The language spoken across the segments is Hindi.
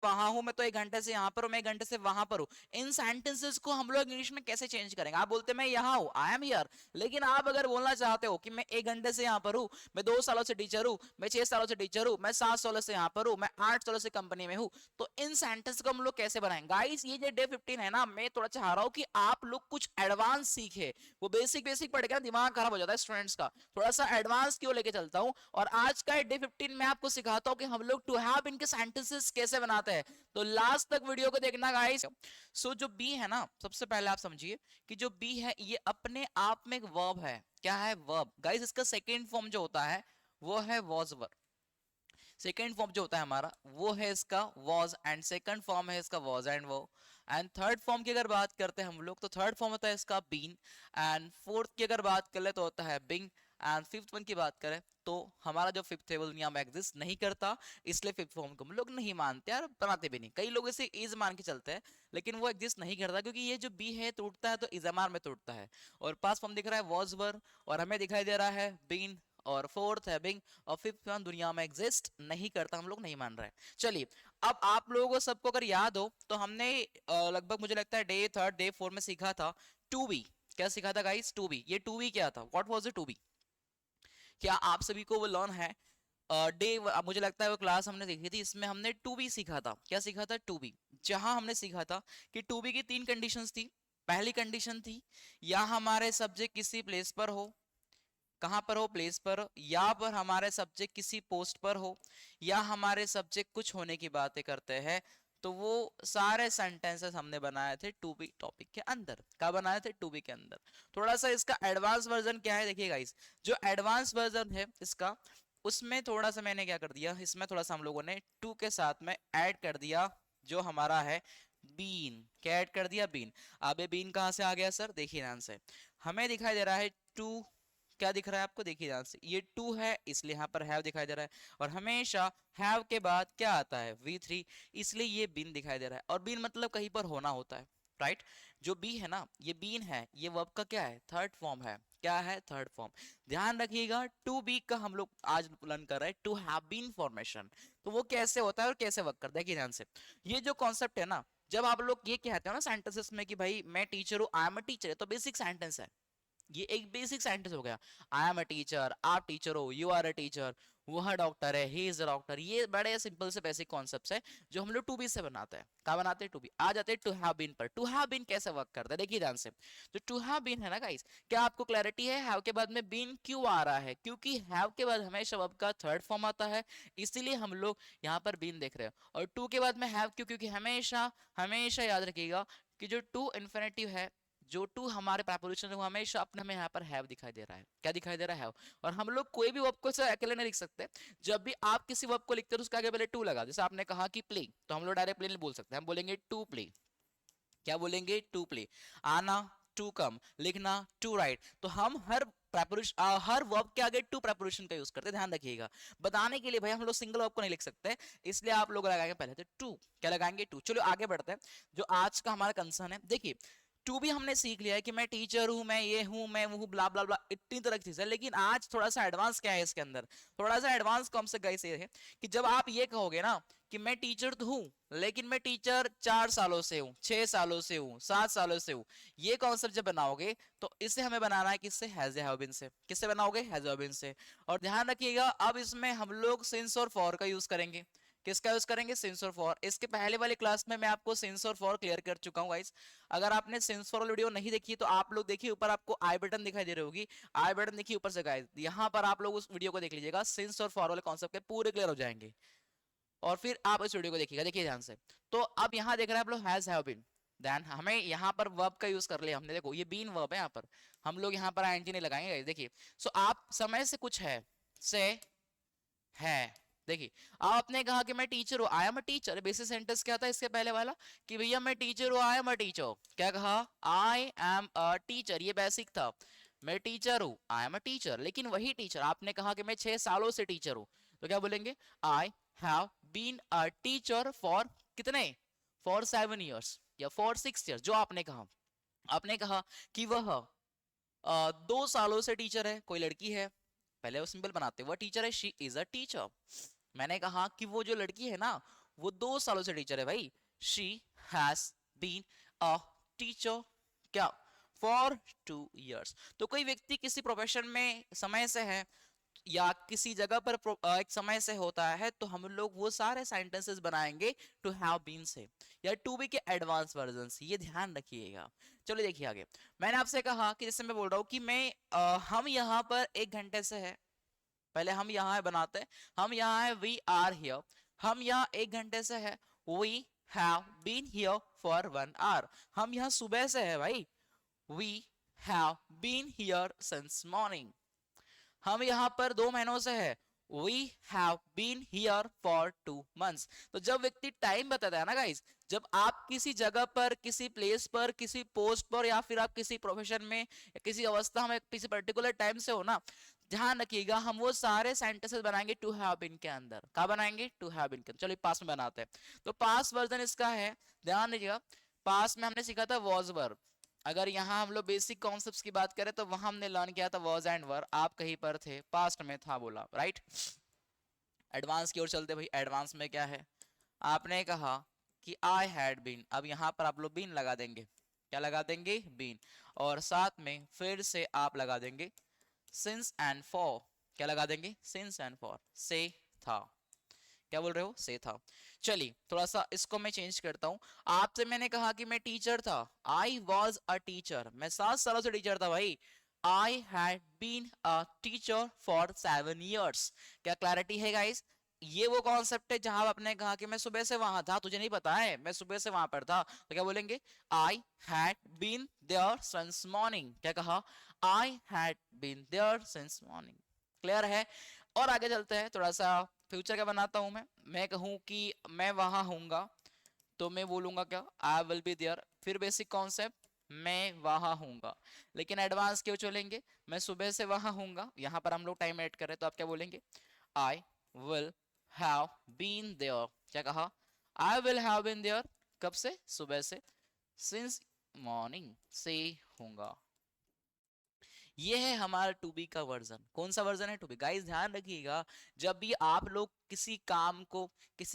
वहां हूं, मैं तो 1 घंटे से यहाँ पर हूं, मैं 1 घंटे से वहां पर हूं। इन सेंटेंसेस को हम लोग इंग्लिश में कैसे चेंज करेंगे? आप बोलते हैं मैं यहाँ हूं, आई एम हियर, लेकिन आप अगर बोलना चाहते हो कि मैं 1 घंटे से यहाँ पर हूं, मैं 2 सालों से टीचर हूं, मैं 6 सालों से टीचर हूं, मैं 7 सालों से यहाँ पर हूं, मैं 8 सालों से कंपनी में हूं, तो इन सेंटेंस को हम लोग कैसे बनाएंगे? गाइस ये जो डे 15 है ना, मैं थोड़ा चाह रहा हूं कि आप लोग कुछ एडवांस सीखे। वो बेसिक बेसिक पढ़ के ना दिमाग खराब हो जाता है स्टूडेंट्स का, थोड़ा सा एडवांस क्यों लेके चलता हूं। और आज का डे 15 में आपको सिखाता हूं कि हम लोग टू हैव इनके सेंटेंसेस कैसे बनाते हैं। तो लास्ट तक वीडियो को देखना गाइस। सो जो बी है ना, सबसे पहले आप समझिए कि जो बी है ये अपने आप में एक वर्ब है। क्या है? वर्ब। गाइस इसका सेकेंड फॉर्म जो होता है वो है वॉज वर्ब। सेकेंड फॉर्म जो होता है हमारा वो है इसका वॉज, एंड सेकंड फॉर्म है इसका वॉज एंड वो। एंड थर्ड फॉर्म की अगर बात करते हैं हम लोग, तो थर्ड फॉर्म होता है इसका बीन। एंड फोर्थ की अगर बात कर ले तो होता है बिंग। एंड फिफ्थ वन की बात करें तो हमारा जो फिफ्थ है वो दुनिया में एग्जिस्ट नहीं करता, इसलिए फिफ्थ फॉर्म को हम लोग नहीं मानते और बनाते भी नहीं। कई लोग इसे इज मान के चलते हैं, लेकिन वो एग्जिस्ट नहीं करता, क्योंकि ये जो बी है टूटता है तो इजमार में टूटता है। और पास फॉर्म दिख रहा है वॉज वर, और हमें दिखाई दे रहा है बीन, और फोर्थ है बिंग, और फिफ्थ वन दुनिया में एग्जिस्ट नहीं करता, हम लोग नहीं मान रहे हैं। चलिए, अब आप लोगों को सबको अगर याद हो तो हमने लगभग मुझे लगता है डे 4 में सीखा था टू बी। क्या सीखा था गाइस? To be. ये टू बी क्या था? What was it to be? क्या आप सभी को वो लर्न है? डे मुझे लगता है वो क्लास हमने देखी थी, इसमें हमने टू बी सीखा था। क्या सीखा था? To be. जहां हमने सीखा था कि टू बी की 3 कंडीशंस थी। पहली कंडीशन थी या हमारे सब्जेक्ट किसी प्लेस पर हो, कहां पर हो? प्लेस पर। या पर हमारे सब्जेक्ट किसी पोस्ट पर हो, या हमारे सब्जेक्ट कुछ होने की बातें करते हैं। तो वो सारे सेंटेंसेस हमने बनाए थे टू बी टॉपिक के अंदर। क्या बनाए थे? टू बी के अंदर। थोड़ा सा इसका एडवांस वर्जन क्या है देखिएगा इस, जो एडवांस वर्जन है इसका, उसमें थोड़ा सा मैंने क्या कर दिया, इसमें थोड़ा सा हम लोगों ने टू के साथ में ऐड कर दिया जो हमारा है बीन। क्या ऐड कर दिया? बीन। अब ये बीन कहां से आ गया सर? देखिए ध्यान से, हमें दिखाई दे रहा है टू। क्या दिख रहा है आपको? देखिए ध्यान से, ये टू है इसलिए यहां पर हैव दिखाई दे रहा है, और हमेशा हैव के बाद क्या आता है? V3, इसलिए ये बीन दिखाई दे रहा है। और बीन मतलब कहीं पर होना होता है, राइट? जो बी है ना, ये बीन है, ये वर्ब का क्या है? थर्ड फॉर्म है। क्या है? Third form. ध्यान रखिएगा, टू बी का हम लोग आज लर्न कर रहे हैं टू हैव बीन फॉर्मेशन। तो वो कैसे होता है और कैसे वर्क करता है, देखिए ध्यान से। ये जो कॉन्सेप्ट है ना, जब आप लोग ये कहते हो ना सेंटेंसेस में कि भाई मैं टीचर हूं, आई एम अ टीचर, तो बेसिक सेंटेंस है, ये एक बेसिक सेंटेंस हो गया। आई एम अ टीचर, आप टीचर हो, यू आर अ टीचर, वह डॉक्टर है, ही इज अ डॉक्टर। ये बड़े सिंपल से बेसिक कॉन्सेप्ट्स है जो हम लोग टू बी से बनाते हैं। कहा बनाते हैं? To be. आ जाते हैं टू हैव बीन पर। टू हैव बीन कैसे वर्क करता है देखिए ध्यान से। जो टू हैव बीन है ना गाइस, क्या आपको क्लैरिटी है हैव के बाद में बीन क्यों आ रहा है? क्योंकि हैव के बाद हमेशा वर्ब का थर्ड फॉर्म आता है, इसीलिए हम लोग यहाँ पर बीन देख रहे हैं। और टू के बाद में हैव क्यों? क्योंकि हमेशा हमेशा याद रखिएगा कि जो टू इन्फिनेटिव है, जो टू हमारे प्रेपोजिशन है, वो हमेशा अपने हमें यहाँ पर हैव दिखाई दे रहा है। क्या दिखाई दे रहा है? हैव। और हम लोग कोई भी वर्ब को अकेले नहीं लिख सकते। जब भी आप किसी वर्ब को लिखते हो तो उसके आगे पहले टू लगा। जैसे आपने कहा कि प्ले, तो हम लोग डायरेक्ट प्ले नहीं बोल सकते, हम बोलेंगे टू प्ले। क्या बोलेंगे? To play. आना, टू कम। लिखना, टू राइट। तो हम हर प्रेपोजिशन, हर वर्ब के आगे टू प्रेपोजिशन का यूज करते हैं, ध्यान रखिएगा। बताने के लिए भाई हम लोग सिंगल वर्ब को नहीं लिख सकते, इसलिए आप लोग लगाएंगे पहले तो टू। क्या लगाएंगे? टू। चलो आगे बढ़ते हैं। जो आज का हमारा कंसर्न है, देखिए टू भी हमने सीख लिया है कि मैं टीचर हूं, मैं ये हूं, मैं वो हूं, ब्ला ब्ला ब्ला, इतनी तरह की चीज है। लेकिन आज थोड़ा सा एडवांस क्या है इसके अंदर, थोड़ा सा एडवांस कम से गाइस ये है कि जब आप ये कहोगे ना कि मैं टीचर तो हूं, लेकिन मैं टीचर 4 सालों से हूं, 6 सालों से हूं, 7 सालों से हूं, ये कॉन्सेप्ट जब बनाओगे तो इसे हमें बनाना है किससे? हैज हैव बीन से। किससे बनाओगे? हैज हैव बीन से। और ध्यान रखिएगा, अब इसमें हम लोग सिंस और फॉर का यूज करेंगे। किसका यूज करेंगे? सिंस और फॉर। इसके पहले वाले क्लास में मैं आपको सिंस और फॉर क्लियर कर चुका हूं गाइस। अगर आपने सिंस फॉर वीडियो नहीं देखी तो आप लोग देखिए, ऊपर आपको आई बटन दिखाई दे रही होगी, आई बटन देखिए ऊपर से गाइस, यहां पर आप लोग उस वीडियो को देख लीजिएगा, सिंस और फॉर वाले कॉन्सेप्ट के पूरे क्लियर हो जाएंगे। और फिर आप इस वीडियो को देखिएगा, देखिए ध्यान से। तो अब यहां देख रहे हैं आप लोग हैज हैव बीन। देन हमें यहां पर वर्ब का यूज कर लिया हमने, देखो ये बीन वर्ब है, यहां पर हम लोग यहां पर आईएनजी नहीं लगाएंगे। देखिए, सो आप समय से कुछ है, से है। देखिए, आपने कहा कि मैं टीचर हूं, I am a teacher. Basic sentence क्या था इसके पहले वाला? कि भैया मैं टीचर हूं, आई एम अ टीचर। क्या कहा? आई एम अ टीचर, ये बेसिक था। मैं टीचर हूं, आई एम अ टीचर। लेकिन वही टीचर, आपने कहा कि मैं 6 सालों से टीचर हूं, तो क्या बोलेंगे? I have been a teacher for कितने? फॉर 7 ईयर्स या फॉर 6 ईयर्स, जो आपने कहा। आपने कहा कि वह 2 सालों से टीचर है, कोई लड़की है, पहले वो सिंपल बनाते, वह टीचर है, शी इज अ टीचर। मैंने कहा कि वो जो लड़की है ना, वो 2 सालों से टीचर है भाई। She has been a teacher क्या फॉर 2 years। तो कोई व्यक्ति किसी प्रोफेशन में समय से है या किसी जगह पर एक समय से होता है, तो हम लोग वो सारे सेंटेंसेस बनाएंगे टू हैव बीन से या टू बी के एडवांस वर्जन्स, ये ध्यान रखिएगा। चलो देखिए आगे। मैंने आपसे कहा कि जैसे मैं बोल रहा हूँ कि मैं हम यहाँ पर 1 घंटे से है, पहले हम यहाँ है बनाते हैं, हम यहाँ है वी आर हियर, हम यहाँ 1 घंटे से है, we have been here for 1 hour। हम यहाँ सुबह से है भाई, we have been here since morning. हम यहाँ पर 2 महीनों से है, we have been here for 2 months। तो जब व्यक्ति टाइम बताता है ना गाइस, जब आप किसी जगह पर, किसी प्लेस पर, किसी पोस्ट पर, या फिर आप किसी प्रोफेशन में या किसी अवस्था में किसी पर्टिकुलर टाइम से हो ना, ध्यान रखिएगा हम वो सारे सेंटेंसेस बनाएंगे टू हैव बीन के अंदर। क्या बनाएंगे? टू हैव बीन के। चलिए पास्ट में बनाते हैं। तो पास्ट वर्जन इसका है, ध्यान रखिएगा। पास्ट में हमने सीखा था वॉज वर्ब। अगर यहाँ हम लोग बेसिक कॉन्सेप्ट्स की बात करें तो वहां हमने लर्न किया था वॉज एंड वर। आप कहीं पर थे, पास्ट में था बोला, राइट। एडवांस की ओर चलते भाई। एडवांस में क्या है? आपने कहा कि आई हैड बीन, अब यहाँ पर आप लोग बीन लगा देंगे। क्या लगा देंगे? बीन। और साथ में फिर से आप लगा देंगे सिंस एंड फॉर। क्या लगा देंगे? Since and for. से था। क्या बोल रहे हो? से था। चलिए थोड़ा सा इसको मैं चेंज करता हूं। आपसे मैंने कहा कि मैं टीचर था, आई वॉज अ टीचर, मैं 7 सालों से टीचर था भाई। I had been a teacher for 7 years। क्या क्लैरिटी है गाइस? ये वो कॉन्सेप्ट है जहां आपने कहा कि मैं सुबह से वहां था, तुझे नहीं पता है, मैं सुबह से वहां पर था, तो क्या बोलेंगे? I had been there since morning. क्या कहा? I had been there since morning. Clear है? और आगे चलते हैं थोड़ा सा। फ्यूचर का बनाता हूं मैं कहूं कि मैं वहां हूंगा, तो मैं बोलूंगा क्या? I will be there. फिर बेसिक कॉन्सेप्ट, मैं वहां हूंगा। लेकिन एडवांस क्यों चलेंगे? मैं सुबह से वहां हूंगा, यहां पर हम लोग टाइम ऐड करें तो आप क्या बोलेंगे? I will have been there. क्या कहा? I will have been there. कब से? सुबह से। सिंस मॉर्निंग, से हूंगा। ये है हमारा टू बी का वर्जन। कौन सा वर्जन है? To be. गाइस ध्यान रखिएगा, जब भी आप लोग किसी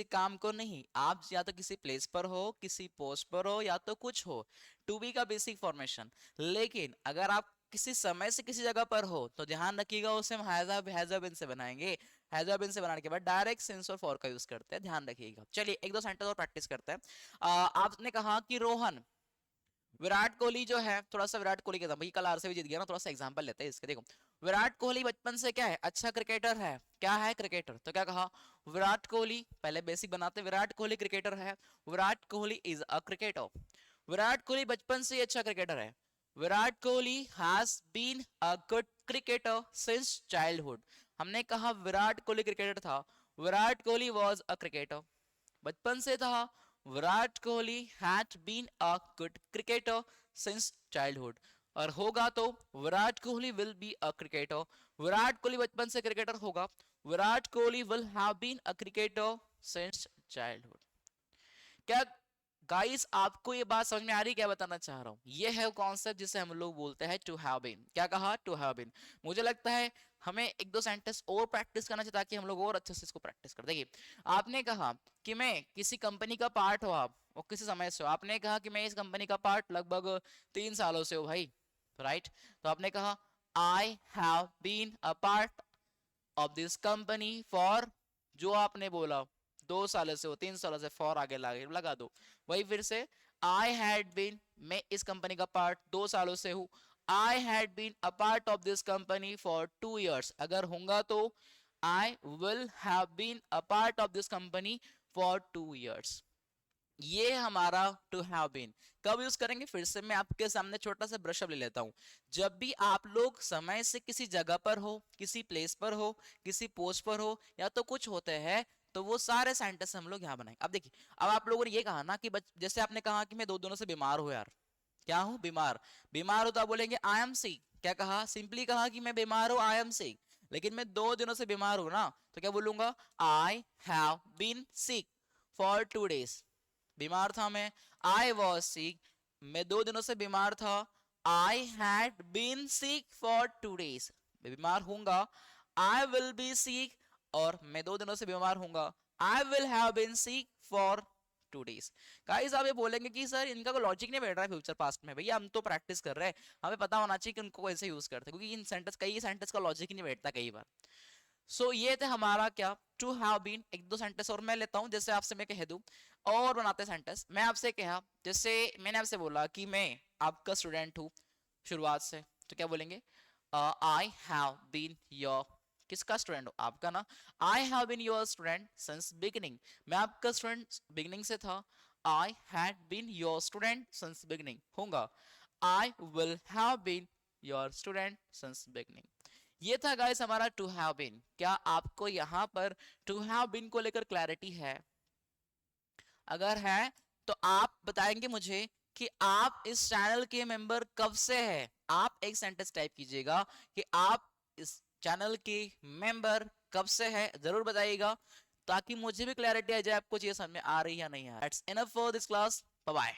काम को नहीं, आप या तो किसी प्लेस पर हो, किसी पोस्ट पर हो, या तो कुछ हो, टू बी का बेसिक फॉर्मेशन। लेकिन अगर आप किसी समय से किसी जगह पर हो तो ध्यान रखिएगा उसे हम हैज बीन से बनाएंगे। हैज बीन से बनाने के बाद डायरेक्ट सिंस और फॉर का यूज करते हैं, ध्यान रखिएगा। चलिए एक दो सेंटेंस और प्रैक्टिस करते हैं। आपने कहा कि रोहन, विराट कोहली जो है, थोड़ा सा विराट कोहली के भाई कल आरसीबी जीत गया ना, थोड़ा सा एग्जांपल लेते हैं इसके। देखो विराट कोहली बचपन से क्या है? अच्छा क्रिकेटर है। क्या है? क्रिकेटर। तो क्या कहा? विराट कोहली, पहले बेसिक बनाते, विराट कोहली क्रिकेटर है। Virat Kohli is a cricketer. Virat Kohli बचपन से ही अच्छा क्रिकेटर है। Virat Kohli has been a good cricketer since childhood. हमने कहा विराट कोहली क्रिकेटर था, Virat Kohli was a cricketer, बचपन से था। Virat Kohli had been a good cricketer since childhood. और होगा तो Virat Kohli will be a cricketer. Virat Kohli बचपन से क्रिकेटर होगा। Virat Kohli will have been a cricketer since childhood. क्या गाइस आपको ये बात समझ में आ रही? क्या बताना चाह रहा हूं? ये है कॉन्सेप्ट जिसे हम लोग बोलते हैं टू हैव बीन। क्या कहा? To have been. मुझे लगता है हमें एक दो सेंटेंस और प्रैक्टिस करना चाहिए ताकि हम लोग और अच्छे से इसको प्रैक्टिस कर। देखिए आपने कहा कि मैं किसी कंपनी का पार्ट हो, आप और किसी समय से हो। आपने कहा कि मैं इस कंपनी का पार्ट लगभग 3 सालों से हो भाई, राइट। तो आपने कहा I have been a part of this company for, जो आपने बोला 2 सालों से हो, 3 सालों से, फॉर आगे लगा दो। वही फिर से आई हैड बीन, मैं इस कंपनी का पार्ट 2 सालों से हूं। I had been a part of this company for 2 years। अगर होगा तो I will have been a part of this company for 2 years। ये हमारा टू हैव बीन कब यूज करेंगे? फिर से मैं आपके सामने छोटा सा ब्रशअप ले लेता हूं। जब भी आप लोग समय से किसी जगह पर हो, किसी प्लेस पर हो, किसी पोस्ट पर हो, या तो कुछ होते हैं, तो वो सारे सेंटेंस हम लोग यहाँ बनाएंगे। अब देखिए, अब आप लोगों ने ये कहा ना कि जैसे आपने कहा कि मैं 2 दिनों से बीमार हूं यार। क्या हूं? बीमार। बीमार हो तो आप बोलेंगे आई एम सिक। क्या कहा? सिंपली कहा कि मैं बीमार हूं, आई एम सिक। लेकिन मैं 2 दिनों से बीमार हूं ना, तो क्या बोलूंगा? I have been sick for 2 days। बीमार था मैं, आई वॉज सिक, मैं 2 दिनों से बीमार था। I had been sick for 2 days। मैं बीमार हूंगा, आई विल बी सिक, और मैं 2 दिनों से बीमार हूंगा, I will have been sick for 2 days। Guys आप ये बोलेंगे कि सर इनका कोई लॉजिक नहीं बैठ रहा है फ्यूचर पास्ट में। भैया हम तो प्रैक्टिस कर रहे हैं, हमें पता होना चाहिए कि उनको कैसे यूज करते हैं, क्योंकि इन सेंटेंस कई सेंटेंस का लॉजिक ही नहीं बैठता कई बार। सो ये थे हमारा क्या, टू हैव बीन। एक दो सेंटेंस और मैं लेता हूं, जैसे आपसे मैं कह दूं और बनाते सेंटेंस। मैं आपसे कहा, जैसे मैंने आपसे बोला कि मैं आपका स्टूडेंट हूं शुरुआत से, तो क्या बोलेंगे, आई हैव बीन योर, किसका स्टूडेंट हो, आपका ना। I have been your student since beginning, मैं आपका स्टूडेंट बिगिनिंग से था। I had been your student since beginning होगा, I will have been your student since beginning. ये था गाइस हमारा टू हैव बीन। क्या आपको यहां पर टू हैव बीन को लेकर क्लैरिटी है? अगर है तो आप बताएंगे मुझे कि आप इस चैनल के मेंबर कब से हैं। आप एक सेंटेंस टाइप कीजिएगा कि आप इस चैनल के मेंबर कब से है, जरूर बताइएगा, ताकि मुझे भी क्लैरिटी आ जाए आपको चीज समझ में आ रही है या नहीं है। That's enough for this class, bye bye.